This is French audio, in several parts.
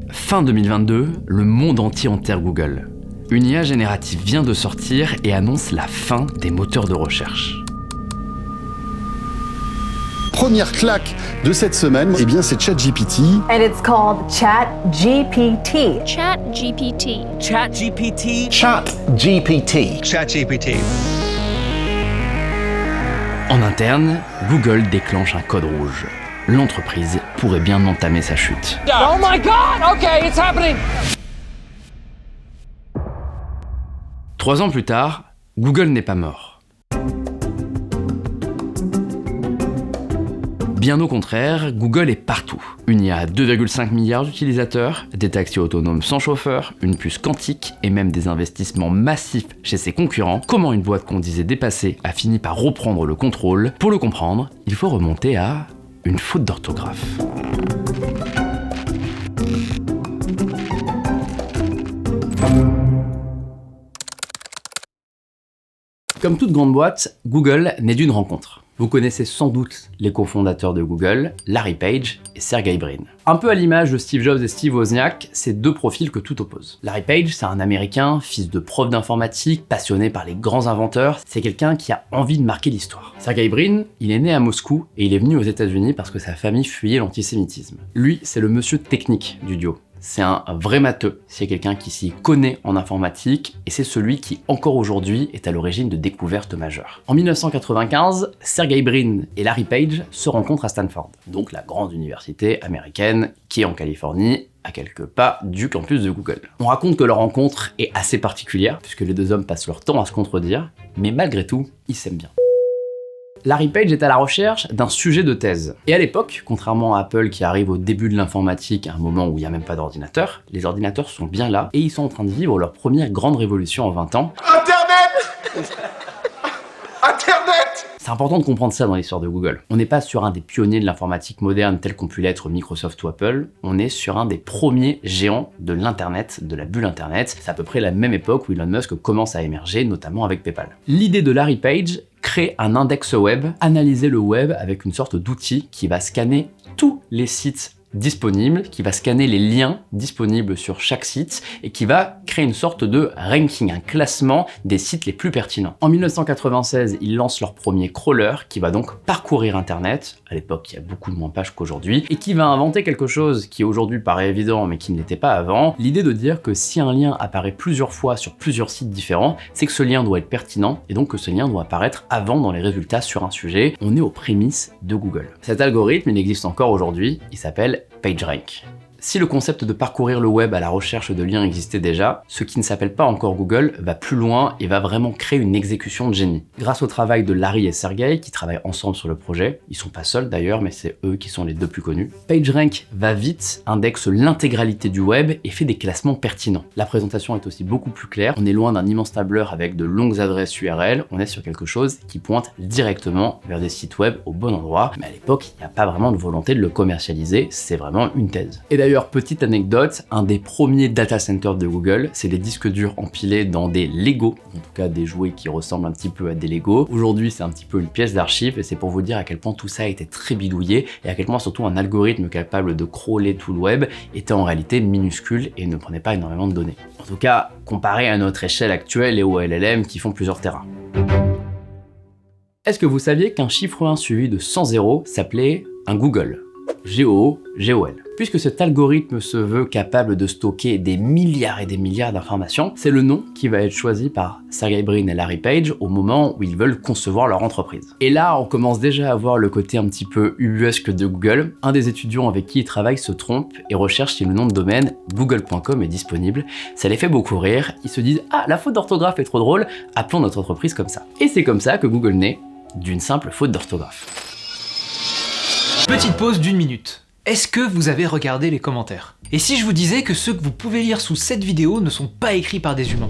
Fin 2022, le monde entier enterre Google. Une IA générative vient de sortir et annonce la fin des moteurs de recherche. Première claque de cette semaine, eh bien c'est ChatGPT. And it's called ChatGPT. ChatGPT. ChatGPT. ChatGPT. ChatGPT. En interne, Google déclenche un code rouge. L'entreprise pourrait bien entamer sa chute. Oh my God! Okay, it's happening. 3 ans plus tard, Google n'est pas mort. Bien au contraire, Google est partout. Une IA à 2,5 milliards d'utilisateurs, des taxis autonomes sans chauffeur, une puce quantique et même des investissements massifs chez ses concurrents. Comment une boîte qu'on disait dépassée a fini par reprendre le contrôle? Pour le comprendre, il faut remonter à une faute d'orthographe. Comme toute grande boîte, Google naît d'une rencontre. Vous connaissez sans doute les cofondateurs de Google, Larry Page et Sergey Brin. Un peu à l'image de Steve Jobs et Steve Wozniak, c'est deux profils que tout oppose. Larry Page, c'est un Américain, fils de prof d'informatique, passionné par les grands inventeurs, c'est quelqu'un qui a envie de marquer l'histoire. Sergey Brin, il est né à Moscou et il est venu aux États-Unis parce que sa famille fuyait l'antisémitisme. Lui, c'est le monsieur technique du duo. C'est un vrai matheux, c'est quelqu'un qui s'y connaît en informatique et c'est celui qui, encore aujourd'hui, est à l'origine de découvertes majeures. En 1995, Sergey Brin et Larry Page se rencontrent à Stanford, donc la grande université américaine qui est en Californie, à quelques pas du campus de Google. On raconte que leur rencontre est assez particulière, puisque les deux hommes passent leur temps à se contredire, mais malgré tout, ils s'aiment bien. Larry Page est à la recherche d'un sujet de thèse. Et à l'époque, contrairement à Apple qui arrive au début de l'informatique à un moment où il n'y a même pas d'ordinateur, les ordinateurs sont bien là et ils sont en train de vivre leur première grande révolution en 20 ans. Internet. Internet. C'est important de comprendre ça dans l'histoire de Google. On n'est pas sur un des pionniers de l'informatique moderne tel qu'ont pu l'être Microsoft ou Apple, on est sur un des premiers géants de l'Internet, de la bulle Internet. C'est à peu près la même époque où Elon Musk commence à émerger, notamment avec PayPal. L'idée de Larry Page, créer un index web, analyser le web avec une sorte d'outil qui va scanner tous les sites disponible, qui va scanner les liens disponibles sur chaque site et qui va créer une sorte de ranking, un classement des sites les plus pertinents. En 1996, ils lancent leur premier crawler qui va donc parcourir Internet. À l'époque, il y a beaucoup de moins pages qu'aujourd'hui et qui va inventer quelque chose qui aujourd'hui paraît évident mais qui ne l'était pas avant. L'idée de dire que si un lien apparaît plusieurs fois sur plusieurs sites différents, c'est que ce lien doit être pertinent et donc que ce lien doit apparaître avant dans les résultats sur un sujet. On est aux prémices de Google. Cet algorithme, il existe encore aujourd'hui, il s'appelle PageRank. Si le concept de parcourir le web à la recherche de liens existait déjà, ce qui ne s'appelle pas encore Google va plus loin et va vraiment créer une exécution de génie. Grâce au travail de Larry et Sergey, qui travaillent ensemble sur le projet, ils sont pas seuls d'ailleurs, mais c'est eux qui sont les deux plus connus, PageRank va vite, indexe l'intégralité du web et fait des classements pertinents. La présentation est aussi beaucoup plus claire, on est loin d'un immense tableur avec de longues adresses URL, on est sur quelque chose qui pointe directement vers des sites web au bon endroit, mais à l'époque, il n'y a pas vraiment de volonté de le commercialiser, c'est vraiment une thèse. Et d'ailleurs, petite anecdote, un des premiers data centers de Google, c'est les disques durs empilés dans des Lego, en tout cas des jouets qui ressemblent un petit peu à des Lego. Aujourd'hui, c'est un petit peu une pièce d'archive et c'est pour vous dire à quel point tout ça a été très bidouillé et à quel point surtout un algorithme capable de crawler tout le web était en réalité minuscule et ne prenait pas énormément de données. En tout cas, comparé à notre échelle actuelle et aux LLM qui font plusieurs terrains. Est-ce que vous saviez qu'un chiffre 1 suivi de 100 zéros s'appelait un Google? G-O-O-G-O-L. Puisque cet algorithme se veut capable de stocker des milliards et des milliards d'informations, c'est le nom qui va être choisi par Sergey Brin et Larry Page au moment où ils veulent concevoir leur entreprise. Et là, on commence déjà à voir le côté un petit peu ubuesque de Google. Un des étudiants avec qui ils travaillent se trompe et recherche si le nom de domaine google.com est disponible. Ça les fait beaucoup rire. Ils se disent « Ah, la faute d'orthographe est trop drôle, appelons notre entreprise comme ça ». Et c'est comme ça que Google naît, d'une simple faute d'orthographe. Petite pause d'1 minute. Est-ce que vous avez regardé les commentaires? Et si je vous disais que ceux que vous pouvez lire sous cette vidéo ne sont pas écrits par des humains?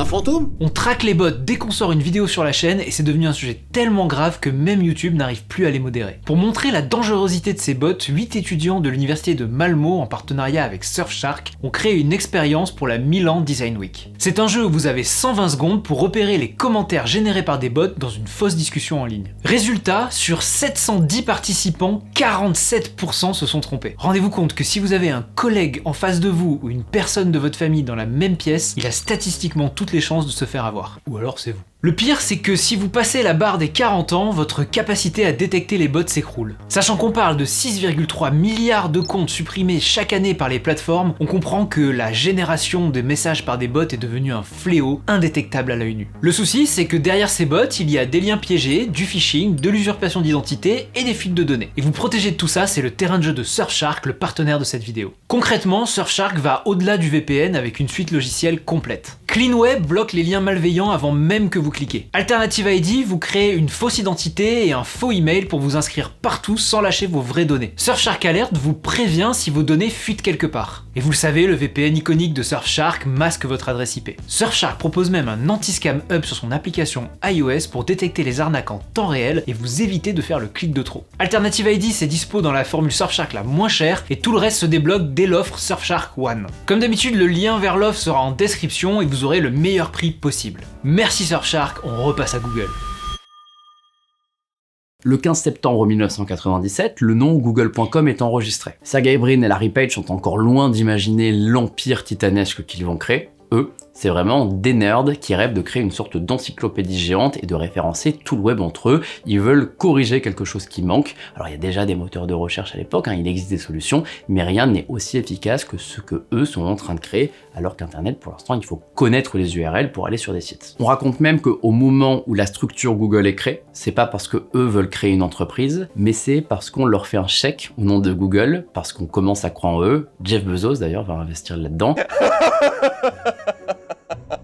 Un fantôme? On traque les bots dès qu'on sort une vidéo sur la chaîne et c'est devenu un sujet tellement grave que même YouTube n'arrive plus à les modérer. Pour montrer la dangerosité de ces bots, 8 étudiants de l'université de Malmo, en partenariat avec Surfshark, ont créé une expérience pour la Milan Design Week. C'est un jeu où vous avez 120 secondes pour repérer les commentaires générés par des bots dans une fausse discussion en ligne. Résultat, sur 710 participants, 47% se sont trompés. Rendez-vous compte que si vous avez un collègue en face de vous ou une personne de votre famille dans la même pièce, il a statistiquement toutes les chances de se faire avoir. Ou alors c'est vous. Le pire, c'est que si vous passez la barre des 40 ans, votre capacité à détecter les bots s'écroule. Sachant qu'on parle de 6,3 milliards de comptes supprimés chaque année par les plateformes, on comprend que la génération de messages par des bots est devenue un fléau indétectable à l'œil nu. Le souci, c'est que derrière ces bots, il y a des liens piégés, du phishing, de l'usurpation d'identité et des fuites de données. Et vous protéger de tout ça, c'est le terrain de jeu de Surfshark, le partenaire de cette vidéo. Concrètement, Surfshark va au-delà du VPN avec une suite logicielle complète. CleanWeb bloque les liens malveillants avant même que vous cliquez. Alternative ID vous crée une fausse identité et un faux email pour vous inscrire partout sans lâcher vos vraies données. Surfshark Alert vous prévient si vos données fuitent quelque part. Et vous le savez, le VPN iconique de Surfshark masque votre adresse IP. Surfshark propose même un anti-scam hub sur son application iOS pour détecter les arnaques en temps réel et vous éviter de faire le clic de trop. Alternative ID c'est dispo dans la formule Surfshark la moins chère et tout le reste se débloque dès l'offre Surfshark One. Comme d'habitude, le lien vers l'offre sera en description et vous aurez le meilleur prix possible. Merci Surfshark, on repasse à Google. Le 15 septembre 1997, le nom google.com est enregistré. Sergey Brin et Larry Page sont encore loin d'imaginer l'empire titanesque qu'ils vont créer. Eux, c'est vraiment des nerds qui rêvent de créer une sorte d'encyclopédie géante et de référencer tout le web entre eux. Ils veulent corriger quelque chose qui manque. Alors il y a déjà des moteurs de recherche à l'époque, il existe des solutions, mais rien n'est aussi efficace que ce que eux sont en train de créer, alors qu'Internet, pour l'instant, il faut connaître les URL pour aller sur des sites. On raconte même qu'au moment où la structure Google est créée, c'est pas parce que eux veulent créer une entreprise, mais c'est parce qu'on leur fait un chèque au nom de Google, parce qu'on commence à croire en eux. Jeff Bezos, d'ailleurs, va investir là-dedans.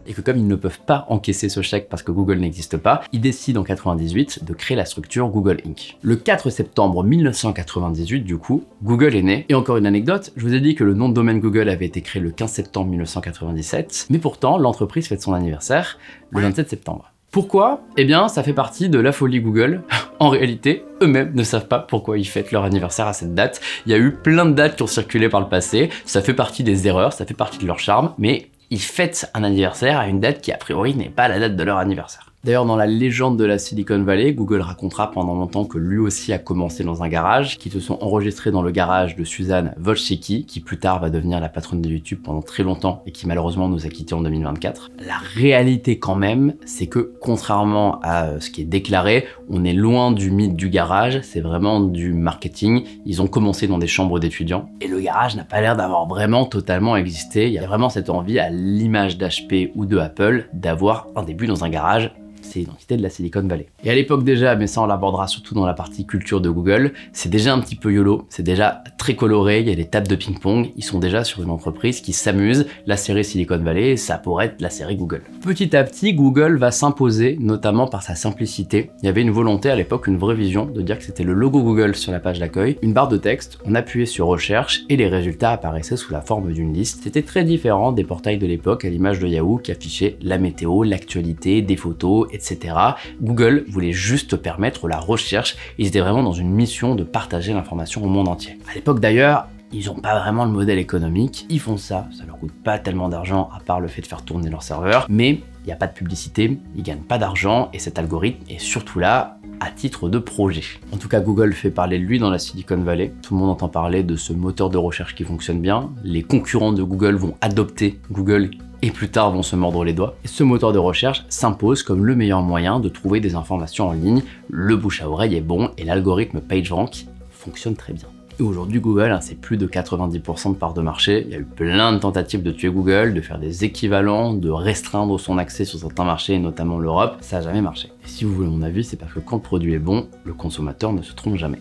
Et que comme ils ne peuvent pas encaisser ce chèque parce que Google n'existe pas, ils décident en 98 de créer la structure Google Inc. Le 4 septembre 1998, du coup, Google est né. Et encore une anecdote, je vous ai dit que le nom de domaine Google avait été créé le 15 septembre 1997, mais pourtant, l'entreprise fête son anniversaire le 27 septembre. Pourquoi? Eh bien, ça fait partie de la folie Google. En réalité, eux-mêmes ne savent pas pourquoi ils fêtent leur anniversaire à cette date. Il y a eu plein de dates qui ont circulé par le passé, ça fait partie des erreurs, ça fait partie de leur charme, mais ils fêtent un anniversaire à une date qui a priori n'est pas la date de leur anniversaire. D'ailleurs, dans la légende de la Silicon Valley, Google racontera pendant longtemps que lui aussi a commencé dans un garage, qu'ils se sont enregistrés dans le garage de Susan Wojcicki, qui plus tard va devenir la patronne de YouTube pendant très longtemps et qui malheureusement nous a quittés en 2024. La réalité quand même, c'est que contrairement à ce qui est déclaré, on est loin du mythe du garage, c'est vraiment du marketing. Ils ont commencé dans des chambres d'étudiants et le garage n'a pas l'air d'avoir vraiment totalement existé. Il y a vraiment cette envie, à l'image d'HP ou de Apple, d'avoir un début dans un garage. C'est l'identité de la Silicon Valley. Et à l'époque déjà, mais ça on l'abordera surtout dans la partie culture de Google, c'est déjà un petit peu YOLO, c'est déjà très coloré, il y a des tables de ping-pong, ils sont déjà sur une entreprise qui s'amuse, la série Silicon Valley, ça pourrait être la série Google. Petit à petit, Google va s'imposer, notamment par sa simplicité. Il y avait une volonté à l'époque, une vraie vision, de dire que c'était le logo Google sur la page d'accueil, une barre de texte, on appuyait sur recherche et les résultats apparaissaient sous la forme d'une liste. C'était très différent des portails de l'époque, à l'image de Yahoo qui affichait la météo, l'actualité, des photos, etc. Google voulait juste permettre la recherche, ils étaient vraiment dans une mission de partager l'information au monde entier. À l'époque d'ailleurs, ils n'ont pas vraiment le modèle économique, ils font ça leur coûte pas tellement d'argent à part le fait de faire tourner leur serveur, mais il n'y a pas de publicité, ils gagnent pas d'argent et cet algorithme est surtout là à titre de projet. En tout cas, Google fait parler de lui dans la Silicon Valley. Tout le monde entend parler de ce moteur de recherche qui fonctionne bien. Les concurrents de Google vont adopter Google et plus tard vont se mordre les doigts. Et ce moteur de recherche s'impose comme le meilleur moyen de trouver des informations en ligne. Le bouche à oreille est bon et l'algorithme PageRank fonctionne très bien. Et aujourd'hui, Google, c'est plus de 90% de part de marché. Il y a eu plein de tentatives de tuer Google, de faire des équivalents, de restreindre son accès sur certains marchés, et notamment l'Europe. Ça n'a jamais marché. Et si vous voulez mon avis, c'est parce que quand le produit est bon, le consommateur ne se trompe jamais.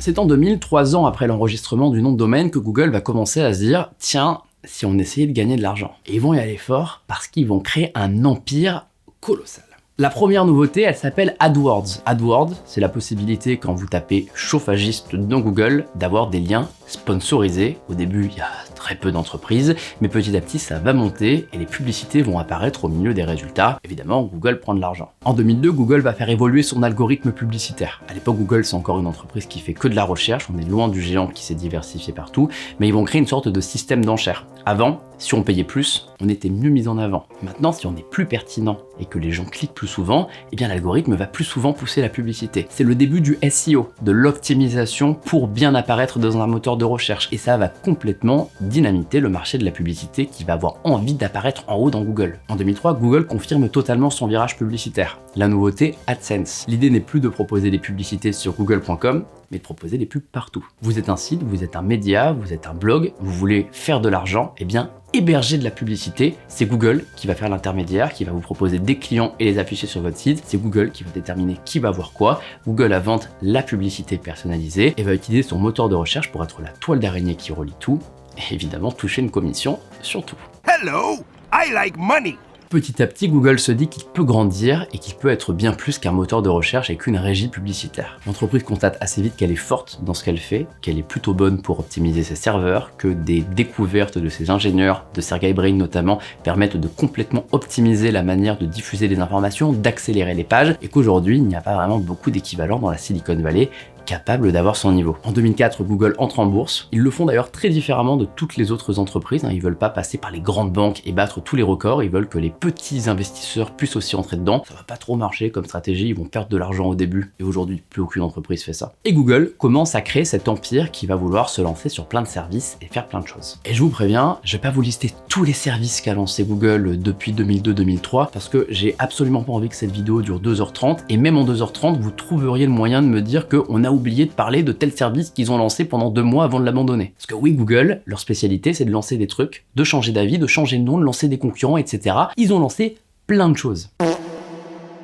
C'est en 2000, 3 ans après l'enregistrement du nom de domaine, que Google va commencer à se dire « Tiens, si on essayait de gagner de l'argent ». Et ils vont y aller fort parce qu'ils vont créer un empire colossal. La première nouveauté, elle s'appelle AdWords. AdWords, c'est la possibilité quand vous tapez chauffagiste dans Google d'avoir des liens sponsorisés. Au début, il y a très peu d'entreprises, mais petit à petit, ça va monter et les publicités vont apparaître au milieu des résultats. Évidemment, Google prend de l'argent. En 2002, Google va faire évoluer son algorithme publicitaire. À l'époque, Google, c'est encore une entreprise qui fait que de la recherche. On est loin du géant qui s'est diversifié partout, mais ils vont créer une sorte de système d'enchères. Avant, si on payait plus, on était mieux mis en avant. Maintenant, si on est plus pertinent et que les gens cliquent plus souvent, eh bien l'algorithme va plus souvent pousser la publicité. C'est le début du SEO, de l'optimisation pour bien apparaître dans un moteur de recherche. Et ça va complètement dynamiter le marché de la publicité qui va avoir envie d'apparaître en haut dans Google. En 2003, Google confirme totalement son virage publicitaire. La nouveauté, AdSense. L'idée n'est plus de proposer des publicités sur google.com, mais de proposer des pubs partout. Vous êtes un site, vous êtes un média, vous êtes un blog, vous voulez faire de l'argent, eh bien héberger de la publicité, c'est Google qui va faire l'intermédiaire, qui va vous proposer des clients et les afficher sur votre site. C'est Google qui va déterminer qui va voir quoi. Google invente la publicité personnalisée et va utiliser son moteur de recherche pour être la toile d'araignée qui relie tout et évidemment toucher une commission sur tout. Hello, I like money. Petit à petit, Google se dit qu'il peut grandir et qu'il peut être bien plus qu'un moteur de recherche et qu'une régie publicitaire. L'entreprise constate assez vite qu'elle est forte dans ce qu'elle fait, qu'elle est plutôt bonne pour optimiser ses serveurs, que des découvertes de ses ingénieurs, de Sergey Brin notamment, permettent de complètement optimiser la manière de diffuser les informations, d'accélérer les pages, et qu'aujourd'hui, il n'y a pas vraiment beaucoup d'équivalents dans la Silicon Valley capable d'avoir son niveau. En 2004, Google entre en bourse. Ils le font d'ailleurs très différemment de toutes les autres entreprises. Ils veulent pas passer par les grandes banques et battre tous les records. Ils veulent que les petits investisseurs puissent aussi entrer dedans. Ça va pas trop marcher comme stratégie. Ils vont perdre de l'argent au début. Et aujourd'hui, plus aucune entreprise fait ça. Et Google commence à créer cet empire qui va vouloir se lancer sur plein de services et faire plein de choses. Et je vous préviens, je vais pas vous lister tous les services qu'a lancé Google depuis 2002-2003 parce que j'ai absolument pas envie que cette vidéo dure 2h30. Et même en 2h30, vous trouveriez le moyen de me dire qu'on a oublié de parler de tel service qu'ils ont lancé pendant 2 mois avant de l'abandonner. Parce que oui, Google, leur spécialité, c'est de lancer des trucs, de changer d'avis, de changer de nom, de lancer des concurrents, etc. Ils ont lancé plein de choses.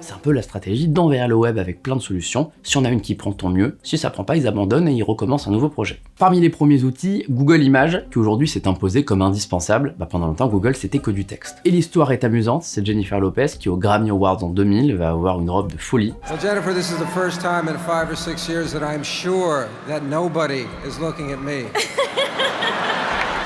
C'est un peu la stratégie d'envers le web avec plein de solutions. Si on a une qui prend, tant mieux. Si ça prend pas, ils abandonnent et ils recommencent un nouveau projet. Parmi les premiers outils, Google Images, qui aujourd'hui s'est imposé comme indispensable. Pendant longtemps, Google, c'était que du texte. Et l'histoire est amusante, c'est Jennifer Lopez qui, au Grammy Awards en 2000, va avoir une robe de folie. Well, Jennifer, this is the first time in 5 or 6 years that I'm sure that nobody is looking at me.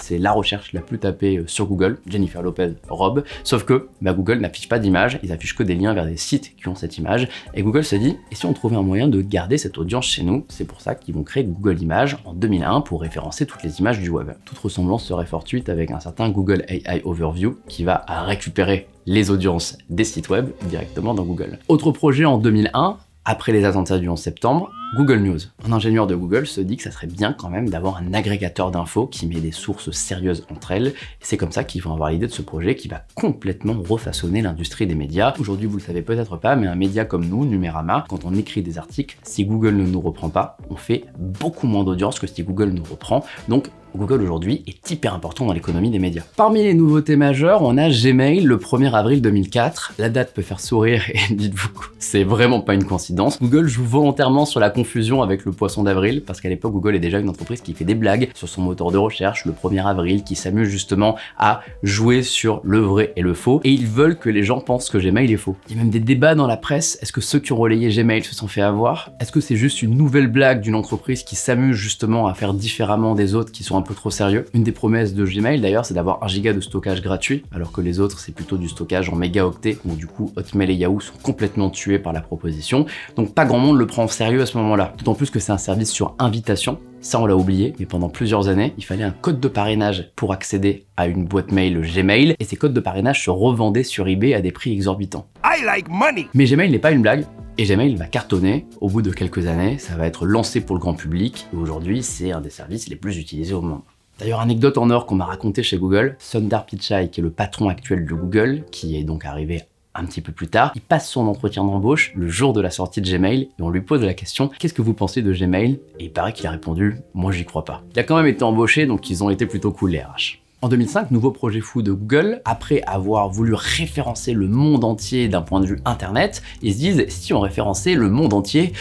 C'est la recherche la plus tapée sur Google, Jennifer Lopez robe, sauf que Google n'affiche pas d'image, ils affichent que des liens vers des sites qui ont cette image, et Google se dit, et si on trouvait un moyen de garder cette audience chez nous? C'est pour ça qu'ils vont créer Google Images en 2001 pour référencer toutes les images du web. Toute ressemblance serait fortuite avec un certain Google AI Overview qui va récupérer les audiences des sites web directement dans Google. Autre projet en 2001, après les attentats du 11 septembre, Google News. Un ingénieur de Google se dit que ça serait bien quand même d'avoir un agrégateur d'infos qui met des sources sérieuses entre elles. Et c'est comme ça qu'ils vont avoir l'idée de ce projet qui va complètement refaçonner l'industrie des médias. Aujourd'hui, vous le savez peut-être pas, mais un média comme nous, Numérama, quand on écrit des articles, si Google ne nous reprend pas, on fait beaucoup moins d'audience que si Google nous reprend. Donc, Google aujourd'hui est hyper important dans l'économie des médias. Parmi les nouveautés majeures, on a Gmail le 1er avril 2004. La date peut faire sourire et dites-vous, c'est vraiment pas une coïncidence. Google joue volontairement sur la confusion avec le poisson d'avril parce qu'à l'époque, Google est déjà une entreprise qui fait des blagues sur son moteur de recherche le 1er avril, qui s'amuse justement à jouer sur le vrai et le faux. Et ils veulent que les gens pensent que Gmail est faux. Il y a même des débats dans la presse. Est-ce que ceux qui ont relayé Gmail se sont fait avoir? Est-ce que c'est juste une nouvelle blague d'une entreprise qui s'amuse justement à faire différemment des autres qui sont un peu trop sérieux? Une des promesses de Gmail d'ailleurs, c'est d'avoir 1 giga de stockage gratuit, alors que les autres c'est plutôt du stockage en mégaoctets, où du coup Hotmail et Yahoo sont complètement tués par la proposition. Donc pas grand monde le prend au sérieux à ce moment-là. D'autant plus que c'est un service sur invitation. Ça, on l'a oublié, mais pendant plusieurs années, il fallait un code de parrainage pour accéder à une boîte mail Gmail, et ces codes de parrainage se revendaient sur eBay à des prix exorbitants. I like money. Mais Gmail n'est pas une blague, et Gmail va cartonner. Au bout de quelques années, ça va être lancé pour le grand public, et aujourd'hui, c'est un des services les plus utilisés au monde. D'ailleurs, anecdote en or qu'on m'a raconté chez Google, Sundar Pichai, qui est le patron actuel de Google, qui est donc arrivé un petit peu plus tard, il passe son entretien d'embauche le jour de la sortie de Gmail et on lui pose la question « Qu'est-ce que vous pensez de Gmail ?» Et il paraît qu'il a répondu « Moi, j'y crois pas ». Il a quand même été embauché, donc ils ont été plutôt cool les RH. En 2005, nouveau projet fou de Google, après avoir voulu référencer le monde entier d'un point de vue internet, ils se disent « Si on référençait le monde entier,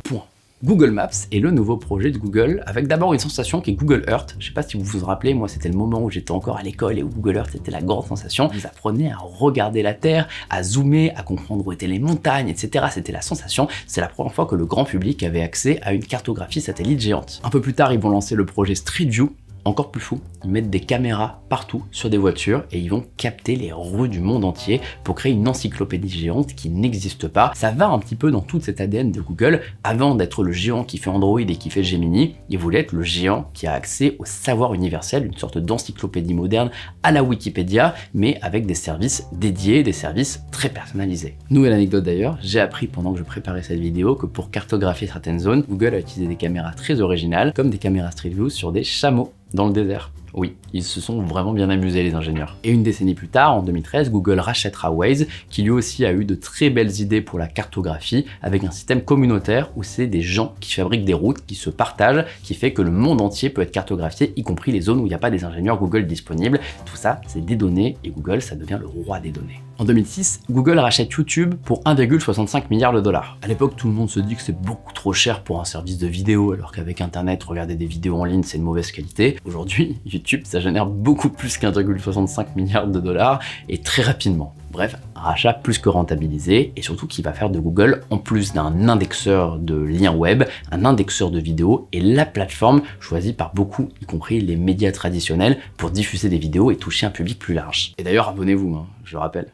point ». Google Maps est le nouveau projet de Google, avec d'abord une sensation qui est Google Earth. Je sais pas si vous vous rappelez, moi c'était le moment où j'étais encore à l'école et où Google Earth était la grande sensation. Vous apprenez à regarder la Terre, à zoomer, à comprendre où étaient les montagnes, etc. C'était la sensation. C'est la première fois que le grand public avait accès à une cartographie satellite géante. Un peu plus tard, ils vont lancer le projet Street View. Encore plus fou, ils mettent des caméras partout sur des voitures et ils vont capter les rues du monde entier pour créer une encyclopédie géante qui n'existe pas. Ça va un petit peu dans toute cette ADN de Google. Avant d'être le géant qui fait Android et qui fait Gemini, il voulait être le géant qui a accès au savoir universel, une sorte d'encyclopédie moderne à la Wikipédia, mais avec des services dédiés, des services très personnalisés. Nouvelle anecdote d'ailleurs, j'ai appris pendant que je préparais cette vidéo que pour cartographier certaines zones, Google a utilisé des caméras très originales, comme des caméras Street View sur des chameaux dans le désert. Oui, ils se sont vraiment bien amusés les ingénieurs. Et une décennie plus tard, en 2013, Google rachètera Waze, qui lui aussi a eu de très belles idées pour la cartographie, avec un système communautaire où c'est des gens qui fabriquent des routes, qui se partagent, qui fait que le monde entier peut être cartographié, y compris les zones où il n'y a pas des ingénieurs Google disponibles. Tout ça, c'est des données, et Google, ça devient le roi des données. En 2006, Google rachète YouTube pour 1,65 milliard de dollars. À l'époque, tout le monde se dit que c'est beaucoup trop cher pour un service de vidéo, alors qu'avec Internet, regarder des vidéos en ligne, c'est de mauvaise qualité. Aujourd'hui, YouTube, ça génère beaucoup plus qu'1,65 milliard de dollars, et très rapidement. Bref, un rachat plus que rentabilisé, et surtout qui va faire de Google, en plus d'un indexeur de liens web, un indexeur de vidéos, et la plateforme choisie par beaucoup, y compris les médias traditionnels, pour diffuser des vidéos et toucher un public plus large. Et d'ailleurs, abonnez-vous, je le rappelle.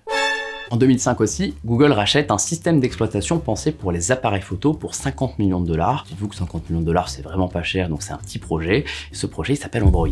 En 2005 aussi, Google rachète un système d'exploitation pensé pour les appareils photo pour 50 millions de dollars. Dites-vous que 50 millions de dollars, c'est vraiment pas cher, donc c'est un petit projet. Ce projet, il s'appelle Android.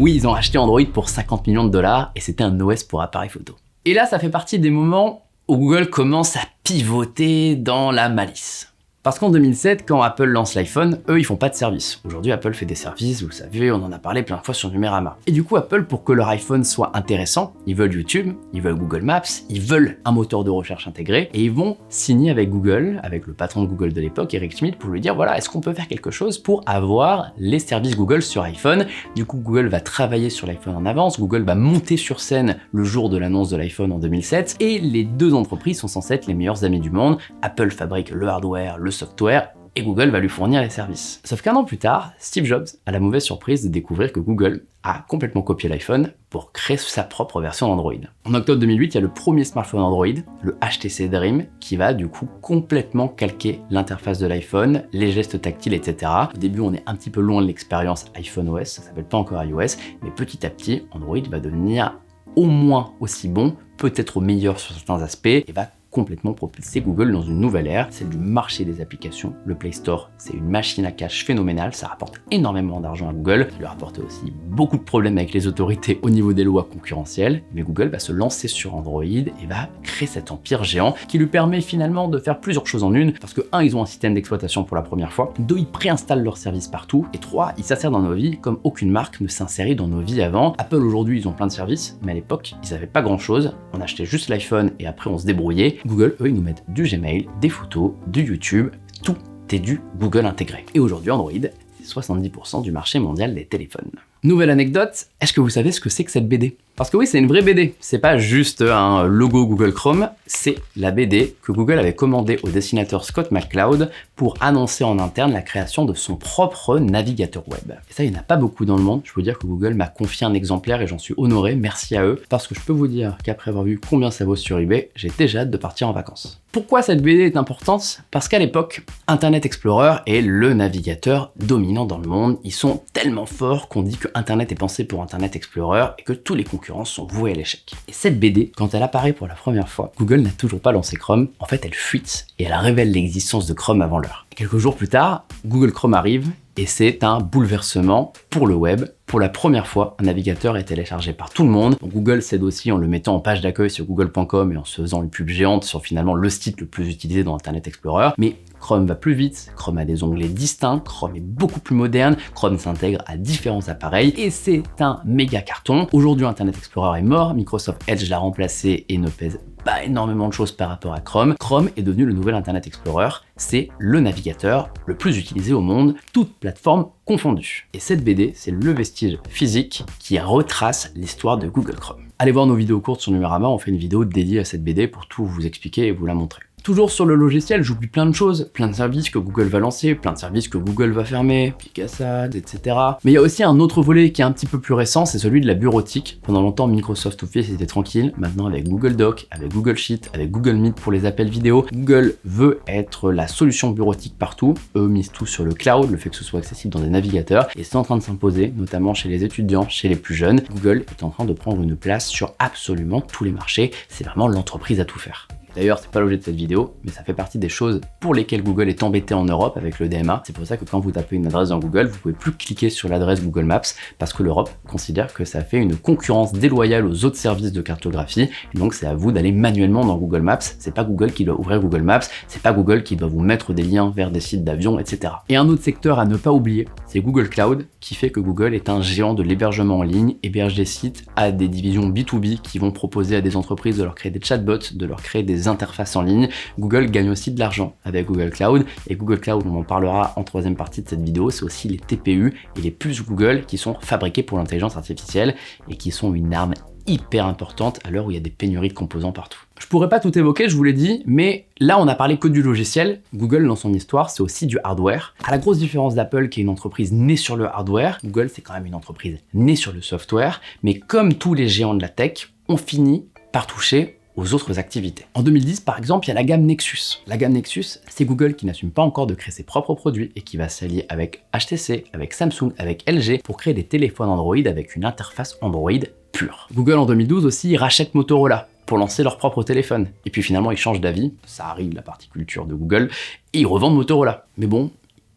Oui, ils ont acheté Android pour 50 millions de dollars et c'était un OS pour appareil photo. Et là, ça fait partie des moments où Google commence à pivoter dans la malice. Parce qu'en 2007, quand Apple lance l'iPhone, eux, ils font pas de service. Aujourd'hui, Apple fait des services, vous le savez, on en a parlé plein de fois sur Numérama. Et du coup, Apple, pour que leur iPhone soit intéressant, ils veulent YouTube, ils veulent Google Maps, ils veulent un moteur de recherche intégré, et ils vont signer avec Google, avec le patron de Google de l'époque, Eric Schmidt, pour lui dire, voilà, est-ce qu'on peut faire quelque chose pour avoir les services Google sur iPhone? Du coup, Google va travailler sur l'iPhone en avance, Google va monter sur scène le jour de l'annonce de l'iPhone en 2007, et les deux entreprises sont censées être les meilleurs amis du monde. Apple fabrique le hardware, le software, et Google va lui fournir les services. Sauf qu'un an plus tard, Steve Jobs a la mauvaise surprise de découvrir que Google a complètement copié l'iPhone pour créer sa propre version d'Android. En octobre 2008, il y a le premier smartphone Android, le HTC Dream, qui va du coup complètement calquer l'interface de l'iPhone, les gestes tactiles, etc. Au début, on est un petit peu loin de l'expérience iPhone OS, ça s'appelle pas encore iOS, mais petit à petit, Android va devenir au moins aussi bon, peut-être meilleur sur certains aspects, et va complètement propulser Google dans une nouvelle ère, celle du marché des applications. Le Play Store, c'est une machine à cash phénoménale, ça rapporte énormément d'argent à Google, ça lui rapporte aussi beaucoup de problèmes avec les autorités au niveau des lois concurrentielles, mais Google va se lancer sur Android et va créer cet empire géant qui lui permet finalement de faire plusieurs choses en une, parce que 1, ils ont un système d'exploitation pour la première fois, 2, ils préinstallent leurs services partout, et 3, ils s'insèrent dans nos vies comme aucune marque ne s'insérait dans nos vies avant. Apple aujourd'hui, ils ont plein de services, mais à l'époque, ils n'avaient pas grand chose, on achetait juste l'iPhone et après on se débrouillait. Google, eux, ils nous mettent du Gmail, des photos, du YouTube, tout est du Google intégré. Et aujourd'hui, Android, c'est 70% du marché mondial des téléphones. Nouvelle anecdote, est-ce que vous savez ce que c'est que cette BD? Parce que oui, c'est une vraie BD, c'est pas juste un logo Google Chrome, c'est la BD que Google avait commandée au dessinateur Scott McCloud pour annoncer en interne la création de son propre navigateur web. Et ça, il n'y en a pas beaucoup dans le monde, je peux vous dire que Google m'a confié un exemplaire et j'en suis honoré, merci à eux, parce que je peux vous dire qu'après avoir vu combien ça vaut sur eBay, j'ai déjà hâte de partir en vacances. Pourquoi cette BD est importante? Parce qu'à l'époque, Internet Explorer est le navigateur dominant dans le monde, ils sont tellement forts qu'on dit que Internet est pensé pour Internet Explorer et que tous les concurrents sont voués à l'échec. Et cette BD, quand elle apparaît pour la première fois, Google n'a toujours pas lancé Chrome, en fait elle fuite et elle révèle l'existence de Chrome avant l'heure. Quelques jours plus tard, Google Chrome arrive et c'est un bouleversement pour le web. Pour la première fois, un navigateur est téléchargé par tout le monde. Donc Google s'aide aussi en le mettant en page d'accueil sur google.com et en se faisant une pub géante sur finalement le site le plus utilisé dans Internet Explorer. Mais Chrome va plus vite, Chrome a des onglets distincts, Chrome est beaucoup plus moderne, Chrome s'intègre à différents appareils et c'est un méga carton. Aujourd'hui, Internet Explorer est mort, Microsoft Edge l'a remplacé et ne pèse pas énormément de choses par rapport à Chrome. Chrome est devenu le nouvel Internet Explorer, c'est le navigateur le plus utilisé au monde, toutes plateformes confondues. Et cette BD, c'est le vestige physique qui retrace l'histoire de Google Chrome. Allez voir nos vidéos courtes sur Numérama, on fait une vidéo dédiée à cette BD pour tout vous expliquer et vous la montrer. Toujours sur le logiciel, j'oublie plein de choses, plein de services que Google va lancer, plein de services que Google va fermer, Picasad, etc. Mais il y a aussi un autre volet qui est un petit peu plus récent, c'est celui de la bureautique. Pendant longtemps, Microsoft Office était tranquille. Maintenant, avec Google Doc, avec Google Sheet, avec Google Meet pour les appels vidéo, Google veut être la solution bureautique partout. Eux misent tout sur le cloud, le fait que ce soit accessible dans des navigateurs, et c'est en train de s'imposer, notamment chez les étudiants, chez les plus jeunes. Google est en train de prendre une place sur absolument tous les marchés. C'est vraiment l'entreprise à tout faire. D'ailleurs, c'est pas l'objet de cette vidéo, mais ça fait partie des choses pour lesquelles Google est embêté en Europe avec le DMA. C'est pour ça que quand vous tapez une adresse dans Google, vous pouvez plus cliquer sur l'adresse Google Maps parce que l'Europe considère que ça fait une concurrence déloyale aux autres services de cartographie. Et donc, c'est à vous d'aller manuellement dans Google Maps. C'est pas Google qui doit ouvrir Google Maps, c'est pas Google qui doit vous mettre des liens vers des sites d'avions, etc. Et un autre secteur à ne pas oublier, c'est Google Cloud, qui fait que Google est un géant de l'hébergement en ligne, héberge des sites à des divisions B2B qui vont proposer à des entreprises de leur créer des chatbots, de leur créer des interfaces en ligne. Google gagne aussi de l'argent avec Google Cloud, et Google Cloud, on en parlera en troisième partie de cette vidéo, c'est aussi les TPU et les puces Google qui sont fabriqués pour l'intelligence artificielle et qui sont une arme hyper importante à l'heure où il y a des pénuries de composants partout. Je pourrais pas tout évoquer, je vous l'ai dit, mais là on a parlé que du logiciel. Google, dans son histoire, c'est aussi du hardware. À la grosse différence d'Apple, qui est une entreprise née sur le hardware, Google c'est quand même une entreprise née sur le software, mais comme tous les géants de la tech, on finit par toucher aux autres activités. En 2010, par exemple, il y a la gamme Nexus. La gamme Nexus, c'est Google qui n'assume pas encore de créer ses propres produits et qui va s'allier avec HTC, avec Samsung, avec LG pour créer des téléphones Android avec une interface Android pure. Google, en 2012 aussi, rachète Motorola pour lancer leur propre téléphone. Et puis finalement, ils changent d'avis, ça arrive, la partie culture de Google, et ils revendent Motorola. Mais bon,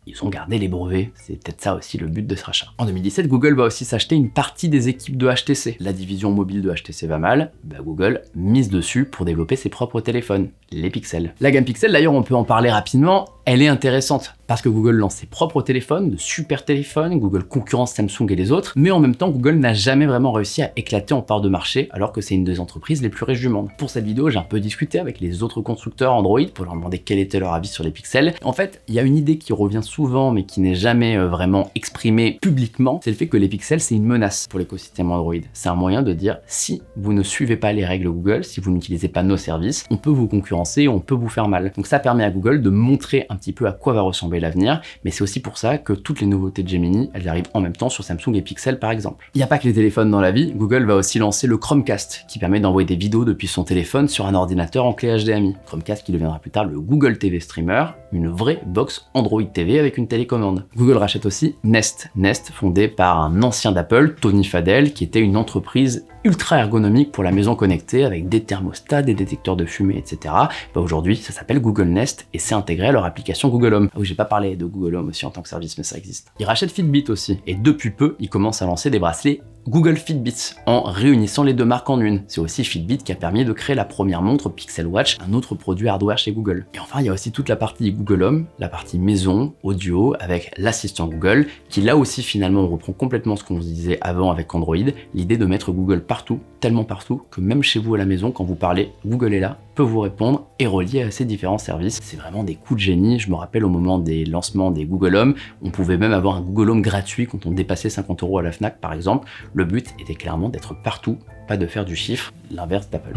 ils ont gardé les brevets, c'est peut-être ça aussi le but de ce rachat. En 2017, Google va aussi s'acheter une partie des équipes de HTC. La division mobile de HTC va mal, Google mise dessus pour développer ses propres téléphones, les Pixel. La gamme Pixel, d'ailleurs, on peut en parler rapidement, elle est intéressante parce que Google lance ses propres téléphones, de super téléphones, Google concurrence Samsung et les autres, mais en même temps, Google n'a jamais vraiment réussi à éclater en part de marché alors que c'est une des entreprises les plus riches du monde. Pour cette vidéo, j'ai un peu discuté avec les autres constructeurs Android pour leur demander quel était leur avis sur les Pixels. En fait, il y a une idée qui revient souvent mais qui n'est jamais vraiment exprimée publiquement, c'est le fait que les Pixels, c'est une menace pour l'écosystème Android. C'est un moyen de dire, si vous ne suivez pas les règles Google, si vous n'utilisez pas nos services, on peut vous concurrencer, on peut vous faire mal. Donc ça permet à Google de montrer un petit peu à quoi va ressembler l'avenir, mais c'est aussi pour ça que toutes les nouveautés de Gemini, elles arrivent en même temps sur Samsung et Pixel par exemple. Il n'y a pas que les téléphones dans la vie, Google va aussi lancer le Chromecast, qui permet d'envoyer des vidéos depuis son téléphone sur un ordinateur en clé HDMI. Chromecast qui deviendra plus tard le Google TV Streamer, une vraie box Android TV avec une télécommande. Google rachète aussi Nest. Nest, fondé par un ancien d'Apple, Tony Fadell, qui était une entreprise ultra ergonomique pour la maison connectée avec des thermostats, des détecteurs de fumée, etc. Aujourd'hui, ça s'appelle Google Nest et c'est intégré à leur application Google Home. Ah oui, j'ai pas parlé de Google Home aussi en tant que service, mais ça existe. Ils rachètent Fitbit aussi et depuis peu, ils commencent à lancer des bracelets Google Fitbit en réunissant les deux marques en une. C'est aussi Fitbit qui a permis de créer la première montre Pixel Watch, un autre produit hardware chez Google. Et enfin, il y a aussi toute la partie Google Home, la partie maison, audio, avec l'assistant Google, qui là aussi finalement reprend complètement ce qu'on vous disait avant avec Android, l'idée de mettre Google partout, tellement partout, que même chez vous à la maison, quand vous parlez, Google est là, peut vous répondre et relier à ces différents services. C'est vraiment des coups de génie. Je me rappelle au moment des lancements des Google Home, on pouvait même avoir un Google Home gratuit quand on dépassait 50 € à la Fnac par exemple. Le but était clairement d'être partout, pas de faire du chiffre, l'inverse d'Apple.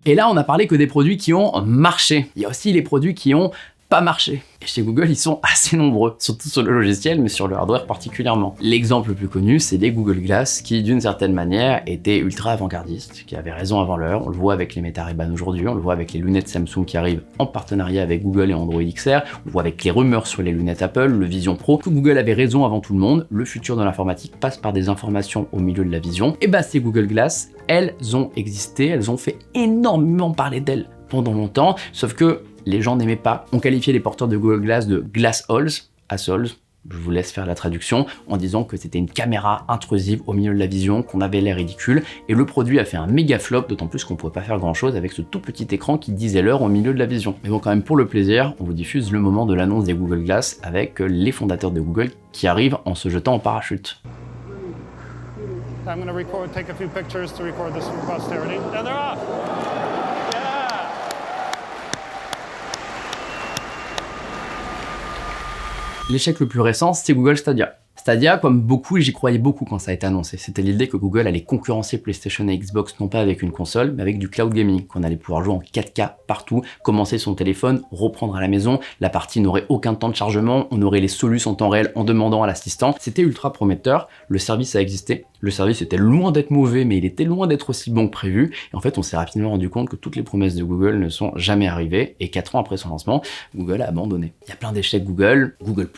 Et là, on a parlé que des produits qui ont marché. Il y a aussi les produits qui ont pas marché. Et chez Google, ils sont assez nombreux, surtout sur le logiciel, mais sur le hardware particulièrement. L'exemple le plus connu, c'est les Google Glass, qui d'une certaine manière étaient ultra avant-gardistes, qui avaient raison avant l'heure. On le voit avec les Meta Ray-Ban aujourd'hui, on le voit avec les lunettes Samsung qui arrivent en partenariat avec Google et Android XR, on le voit avec les rumeurs sur les lunettes Apple, le Vision Pro, que Google avait raison avant tout le monde. Le futur de l'informatique passe par des informations au milieu de la vision. Et bah ces Google Glass, elles ont existé, elles ont fait énormément parler d'elles pendant longtemps, sauf que les gens n'aimaient pas. On qualifiait les porteurs de Google Glass de glass holes, assholes, je vous laisse faire la traduction, en disant que c'était une caméra intrusive au milieu de la vision, qu'on avait l'air ridicule, et le produit a fait un méga flop, d'autant plus qu'on pouvait pas faire grand chose avec ce tout petit écran qui disait l'heure au milieu de la vision. Mais bon, quand même pour le plaisir, on vous diffuse le moment de l'annonce des Google Glass avec les fondateurs de Google qui arrivent en se jetant en parachute. I'm going to take a few pictures to record this for posterity, and they're off! L'échec le plus récent, c'est Google Stadia. Stadia, comme beaucoup, j'y croyais beaucoup quand ça a été annoncé. C'était l'idée que Google allait concurrencer PlayStation et Xbox non pas avec une console, mais avec du cloud gaming, qu'on allait pouvoir jouer en 4K partout, commencer son téléphone, reprendre à la maison, la partie n'aurait aucun temps de chargement, on aurait les solutions en temps réel en demandant à l'assistant. C'était ultra prometteur, le service a existé, le service était loin d'être mauvais, mais il était loin d'être aussi bon que prévu, et en fait on s'est rapidement rendu compte que toutes les promesses de Google ne sont jamais arrivées, et 4 ans après son lancement, Google a abandonné. Il y a plein d'échecs Google, Google+,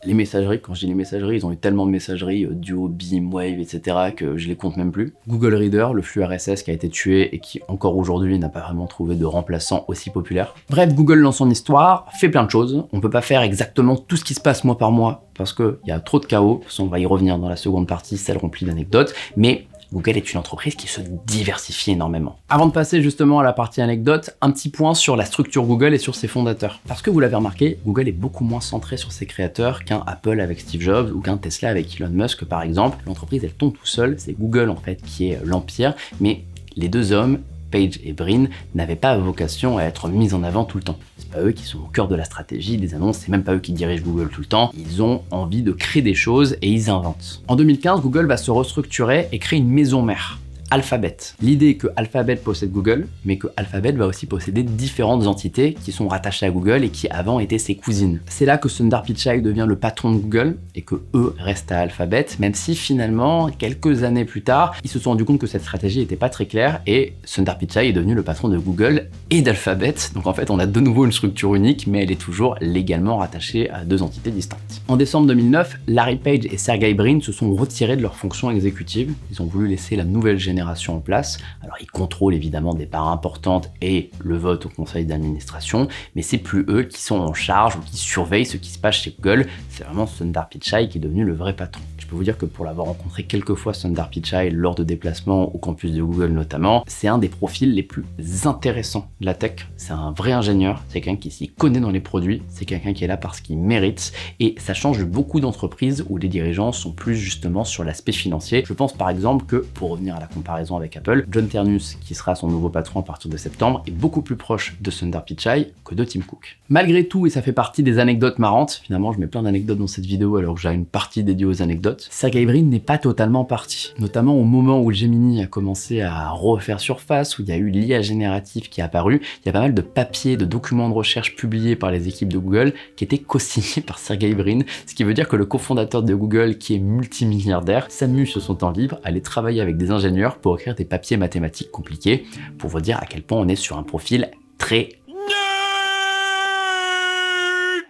les messageries, quand je dis les messageries, ils ont eu tellement de messageries, Duo, Beam, Wave, etc., que je les compte même plus. Google Reader, le flux RSS qui a été tué et qui encore aujourd'hui n'a pas vraiment trouvé de remplaçant aussi populaire. Bref, Google dans son histoire fait plein de choses, on peut pas faire exactement tout ce qui se passe mois par mois, parce qu'il y a trop de chaos, de toute façon on va y revenir dans la seconde partie, celle remplie d'anecdotes, mais Google est une entreprise qui se diversifie énormément. Avant de passer justement à la partie anecdote, un petit point sur la structure Google et sur ses fondateurs. Parce que vous l'avez remarqué, Google est beaucoup moins centré sur ses créateurs qu'un Apple avec Steve Jobs ou qu'un Tesla avec Elon Musk par exemple. L'entreprise elle tombe tout seul, c'est Google en fait qui est l'empire, mais les deux hommes, Page et Brin, n'avaient pas vocation à être mis en avant tout le temps. C'est pas eux qui sont au cœur de la stratégie, des annonces, c'est même pas eux qui dirigent Google tout le temps. Ils ont envie de créer des choses et ils inventent. En 2015, Google va se restructurer et créer une maison mère. Alphabet. L'idée est que Alphabet possède Google, mais que Alphabet va aussi posséder différentes entités qui sont rattachées à Google et qui avant étaient ses cousines. C'est là que Sundar Pichai devient le patron de Google et que eux restent à Alphabet, même si finalement, quelques années plus tard, ils se sont rendus compte que cette stratégie n'était pas très claire et Sundar Pichai est devenu le patron de Google et d'Alphabet. Donc en fait, on a de nouveau une structure unique, mais elle est toujours légalement rattachée à deux entités distinctes. En décembre 2009, Larry Page et Sergey Brin se sont retirés de leurs fonctions exécutives. Ils ont voulu laisser la nouvelle génération en place. Alors ils contrôlent évidemment des parts importantes et le vote au conseil d'administration, mais c'est plus eux qui sont en charge ou qui surveillent ce qui se passe chez Google, c'est vraiment Sundar Pichai qui est devenu le vrai patron. Je peux vous dire que pour l'avoir rencontré quelques fois Sundar Pichai lors de déplacements au campus de Google notamment, c'est un des profils les plus intéressants de la tech. C'est un vrai ingénieur, c'est quelqu'un qui s'y connaît dans les produits, c'est quelqu'un qui est là parce qu'il mérite et ça change de beaucoup d'entreprises où les dirigeants sont plus justement sur l'aspect financier. Je pense par exemple que, pour revenir à la comparaison avec Apple, John Ternus, qui sera son nouveau patron à partir de septembre, est beaucoup plus proche de Sundar Pichai que de Tim Cook. Malgré tout, et ça fait partie des anecdotes marrantes, finalement je mets plein d'anecdotes dans cette vidéo alors que j'ai une partie dédiée aux anecdotes, Sergey Brin n'est pas totalement parti. Notamment au moment où Gemini a commencé à refaire surface, où il y a eu l'IA générative qui est apparue, il y a pas mal de papiers, de documents de recherche publiés par les équipes de Google qui étaient co-signés par Sergey Brin, ce qui veut dire que le cofondateur de Google, qui est multimilliardaire, s'amuse sur son temps libre à aller travailler avec des ingénieurs pour écrire des papiers mathématiques compliqués, pour vous dire à quel point on est sur un profil très...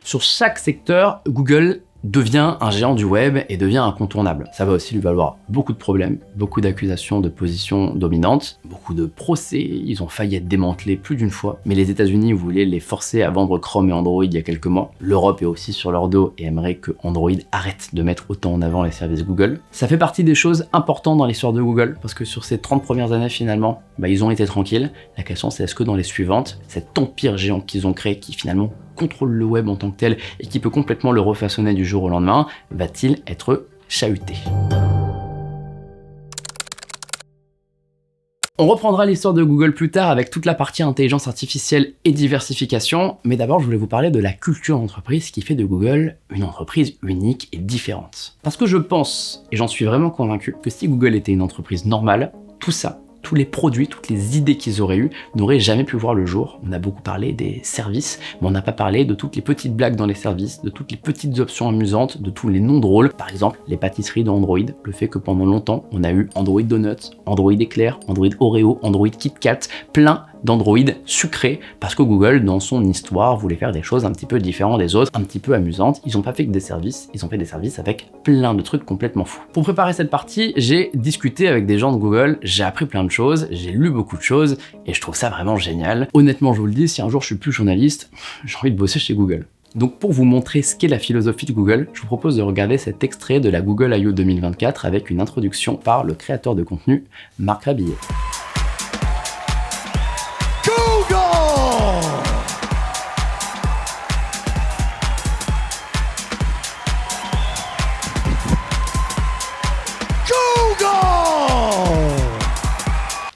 Sur chaque secteur, Google devient un géant du web et devient incontournable. Ça va aussi lui valoir beaucoup de problèmes, beaucoup d'accusations de position dominante, beaucoup de procès, ils ont failli être démantelés plus d'une fois, mais les États-Unis voulaient les forcer à vendre Chrome et Android il y a quelques mois. L'Europe est aussi sur leur dos et aimerait que Android arrête de mettre autant en avant les services Google. Ça fait partie des choses importantes dans l'histoire de Google, parce que sur ces 30 premières années finalement, ils ont été tranquilles. La question c'est est-ce que dans les suivantes, cet empire géant qu'ils ont créé, qui finalement contrôle le web en tant que tel et qui peut complètement le refaçonner du jour au lendemain, va-t-il être chahuté? On reprendra l'histoire de Google plus tard avec toute la partie intelligence artificielle et diversification, mais d'abord je voulais vous parler de la culture d'entreprise qui fait de Google une entreprise unique et différente. Parce que je pense, et j'en suis vraiment convaincu, que si Google était une entreprise normale, tout ça, tous les produits, toutes les idées qu'ils auraient eues n'auraient jamais pu voir le jour. On a beaucoup parlé des services, mais on n'a pas parlé de toutes les petites blagues dans les services, de toutes les petites options amusantes, de tous les noms drôles. Par exemple, les pâtisseries d'Android, le fait que pendant longtemps, on a eu Android Donuts, Android Éclair, Android Oreo, Android Kit Kat, plein d'Android sucré, parce que Google, dans son histoire, voulait faire des choses un petit peu différentes des autres, un petit peu amusantes. Ils n'ont pas fait que des services, ils ont fait des services avec plein de trucs complètement fous. Pour préparer cette partie, j'ai discuté avec des gens de Google, j'ai appris plein de choses, j'ai lu beaucoup de choses, et je trouve ça vraiment génial. Honnêtement, je vous le dis, si un jour je suis plus journaliste, j'ai envie de bosser chez Google. Donc pour vous montrer ce qu'est la philosophie de Google, je vous propose de regarder cet extrait de la Google I/O 2024 avec une introduction par le créateur de contenu, Marc Rabillet.